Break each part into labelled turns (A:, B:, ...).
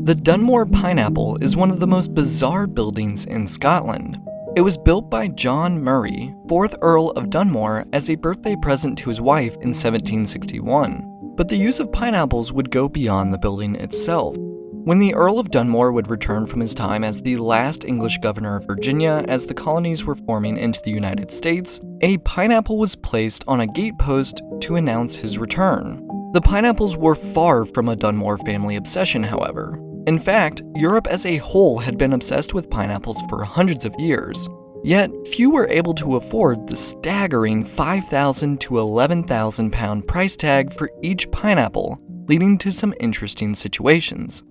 A: The Dunmore Pineapple is one of the most bizarre buildings in Scotland. It was built by John Murray, 4th Earl of Dunmore, as a birthday present to his wife in 1761. But the use of pineapples would go beyond the building itself. When the Earl of Dunmore would return from his time as the last English governor of Virginia as the colonies were forming into the United States, a pineapple was placed on a gatepost to announce his return. The pineapples were far from a Dunmore family obsession, however. In fact, Europe as a whole had been obsessed with pineapples for hundreds of years. Yet, few were able to afford the staggering 5,000 to 11,000 pound price tag for each pineapple, leading to some interesting situations.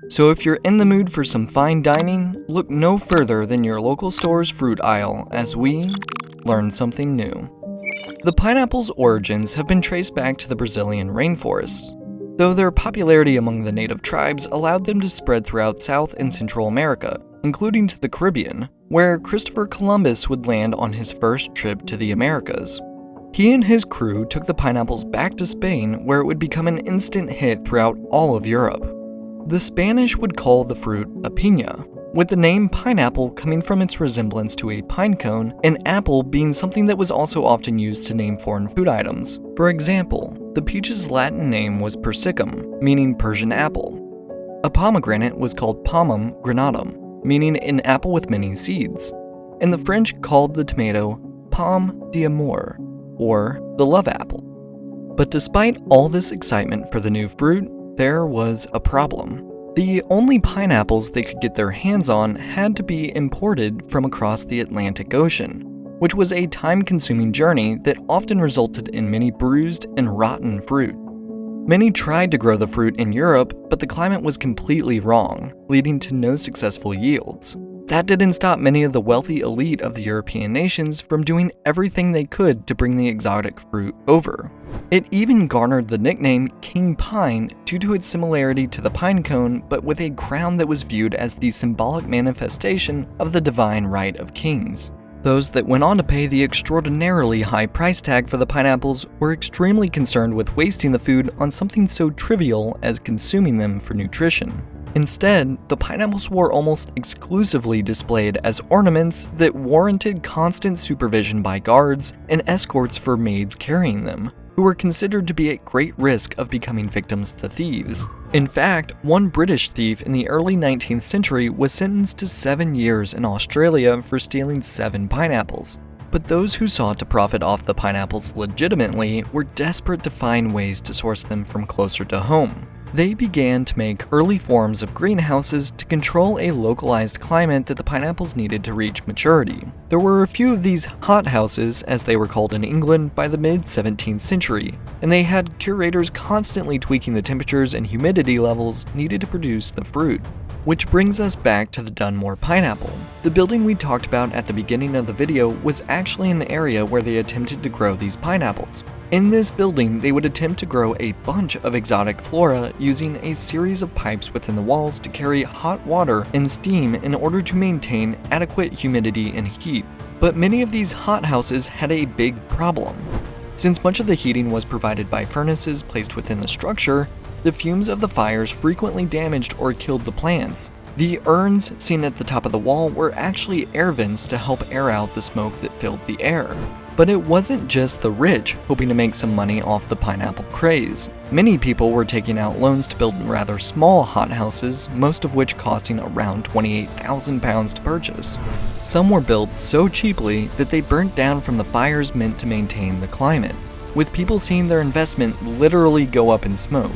A: So if you're in the mood for some fine dining, look no further than your local store's fruit aisle as we learn something new. The pineapple's origins have been traced back to the Brazilian rainforests, though their popularity among the native tribes allowed them to spread throughout South and Central America, including to the Caribbean, where Christopher Columbus would land on his first trip to the Americas. He and his crew took the pineapples back to Spain, where it would become an instant hit throughout all of Europe. The Spanish would call the fruit a piña, with the name pineapple coming from its resemblance to a pine cone, and apple being something that was also often used to name foreign food items. For example, the peach's Latin name was persicum, meaning Persian apple. A pomegranate was called pomum granatum, meaning an apple with many seeds, and the French called the tomato pomme d'amour, or the love apple. But despite all this excitement for the new fruit, there was a problem. The only pineapples they could get their hands on had to be imported from across the Atlantic Ocean, which was a time-consuming journey that often resulted in many bruised and rotten fruit. Many tried to grow the fruit in Europe, but the climate was completely wrong, leading to no successful yields. That didn't stop many of the wealthy elite of the European nations from doing everything they could to bring the exotic fruit over. It even garnered the nickname King Pine due to its similarity to the pine cone, but with a crown that was viewed as the symbolic manifestation of the divine right of kings. Those that went on to pay the extraordinarily high price tag for the pineapples were extremely concerned with wasting the food on something so trivial as consuming them for nutrition. Instead, the pineapples were almost exclusively displayed as ornaments that warranted constant supervision by guards and escorts for maids carrying them, who were considered to be at great risk of becoming victims to thieves. In fact, one British thief in the early 19th century was sentenced to 7 years in Australia for stealing 7 pineapples. But those who sought to profit off the pineapples legitimately were desperate to find ways to source them from closer to home. They began to make early forms of greenhouses to control a localized climate that the pineapples needed to reach maturity. There were a few of these hothouses, as they were called in England, by the mid-17th century, and they had curators constantly tweaking the temperatures and humidity levels needed to produce the fruit. Which brings us back to the Dunmore pineapple. The building we talked about at the beginning of the video was actually an area where they attempted to grow these pineapples. In this building, they would attempt to grow a bunch of exotic flora using a series of pipes within the walls to carry hot water and steam in order to maintain adequate humidity and heat. But many of these hothouses had a big problem. Since much of the heating was provided by furnaces placed within the structure, the fumes of the fires frequently damaged or killed the plants. The urns seen at the top of the wall were actually air vents to help air out the smoke that filled the air. But it wasn't just the rich hoping to make some money off the pineapple craze. Many people were taking out loans to build rather small hothouses, most of which costing around £28,000 to purchase. Some were built so cheaply that they burnt down from the fires meant to maintain the climate, with people seeing their investment literally go up in smoke.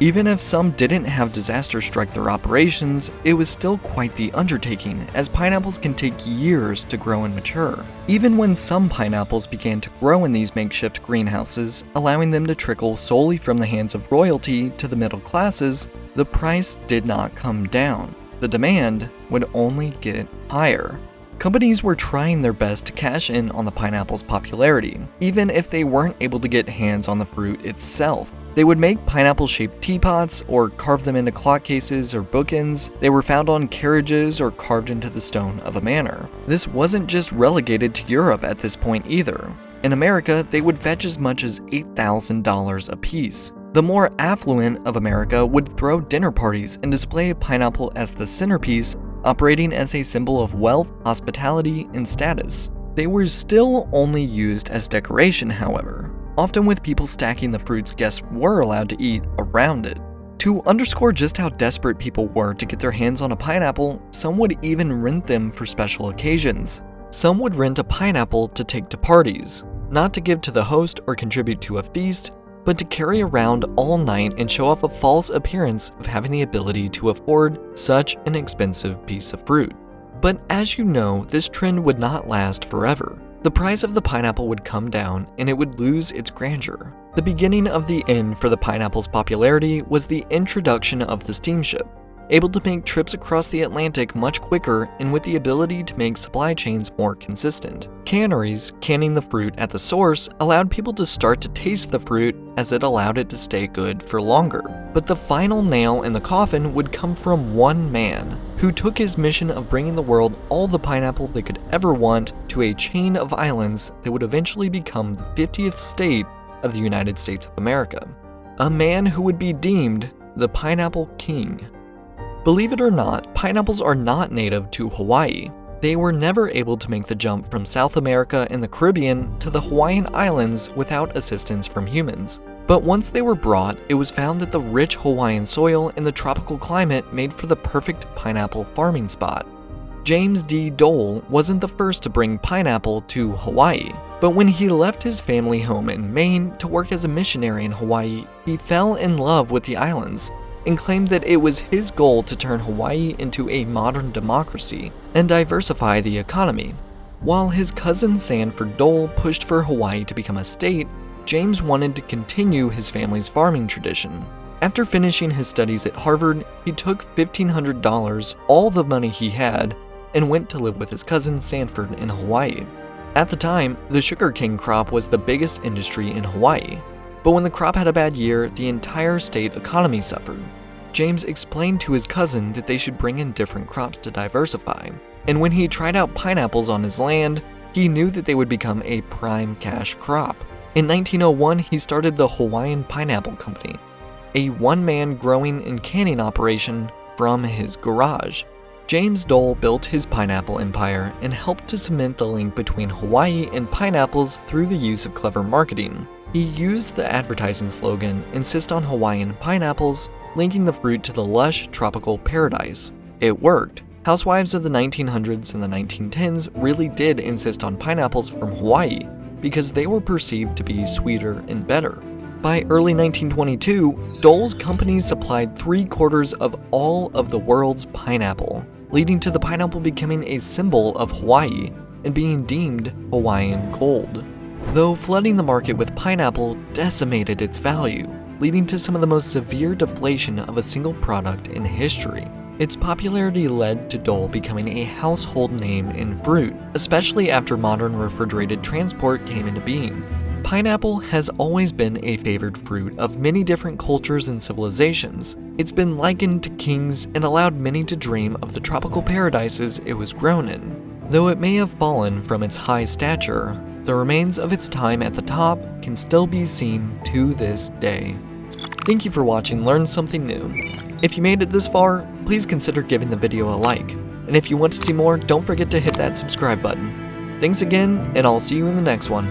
A: Even if some didn't have disaster strike their operations, it was still quite the undertaking, as pineapples can take years to grow and mature. Even when some pineapples began to grow in these makeshift greenhouses, allowing them to trickle solely from the hands of royalty to the middle classes, the price did not come down. The demand would only get higher. Companies were trying their best to cash in on the pineapple's popularity, even if they weren't able to get hands on the fruit itself. They would make pineapple-shaped teapots or carve them into clock cases or bookends. They were found on carriages or carved into the stone of a manor. This wasn't just relegated to Europe at this point either. In America, they would fetch as much as $8,000 a piece. The more affluent of America would throw dinner parties and display a pineapple as the centerpiece, operating as a symbol of wealth, hospitality, and status. They were still only used as decoration, however, often with people stacking the fruits guests were allowed to eat around it. To underscore just how desperate people were to get their hands on a pineapple, some would even rent them for special occasions. Some would rent a pineapple to take to parties, not to give to the host or contribute to a feast, but to carry around all night and show off a false appearance of having the ability to afford such an expensive piece of fruit. But as you know, this trend would not last forever. The price of the pineapple would come down and it would lose its grandeur. The beginning of the end for the pineapple's popularity was the introduction of the steamship, able to make trips across the Atlantic much quicker and with the ability to make supply chains more consistent. Canneries, canning the fruit at the source, allowed people to start to taste the fruit as it allowed it to stay good for longer. But the final nail in the coffin would come from one man, who took his mission of bringing the world all the pineapple they could ever want to a chain of islands that would eventually become the 50th state of the United States of America. A man who would be deemed the Pineapple King. Believe it or not, pineapples are not native to Hawaii. They were never able to make the jump from South America and the Caribbean to the Hawaiian Islands without assistance from humans. But once they were brought, it was found that the rich Hawaiian soil and the tropical climate made for the perfect pineapple farming spot. James Dole wasn't the first to bring pineapple to Hawaii, but when he left his family home in Maine to work as a missionary in Hawaii, he fell in love with the islands and claimed that it was his goal to turn Hawaii into a modern democracy and diversify the economy. While his cousin Sanford Dole pushed for Hawaii to become a state, James wanted to continue his family's farming tradition. After finishing his studies at Harvard, he took $1,500, all the money he had, and went to live with his cousin Sanford in Hawaii. At the time, the sugarcane crop was the biggest industry in Hawaii. But when the crop had a bad year, the entire state economy suffered. James explained to his cousin that they should bring in different crops to diversify, and when he tried out pineapples on his land, he knew that they would become a prime cash crop. In 1901, he started the Hawaiian Pineapple Company, a one-man growing and canning operation from his garage. James Dole built his pineapple empire and helped to cement the link between Hawaii and pineapples through the use of clever marketing. He used the advertising slogan, "Insist on Hawaiian pineapples," linking the fruit to the lush tropical paradise. It worked. Housewives of the 1900s and the 1910s really did insist on pineapples from Hawaii because they were perceived to be sweeter and better. By early 1922, Dole's company supplied 3/4 of all of the world's pineapple, leading to the pineapple becoming a symbol of Hawaii and being deemed Hawaiian gold. Though flooding the market with pineapple decimated its value, leading to some of the most severe deflation of a single product in history. Its popularity led to Dole becoming a household name in fruit, especially after modern refrigerated transport came into being. Pineapple has always been a favored fruit of many different cultures and civilizations. It's been likened to kings and allowed many to dream of the tropical paradises it was grown in. Though it may have fallen from its high stature, the remains of its time at the top can still be seen to this day. Thank you for watching Learn Something New. If you made it this far, please consider giving the video a like. And if you want to see more, don't forget to hit that subscribe button. Thanks again, and I'll see you in the next one.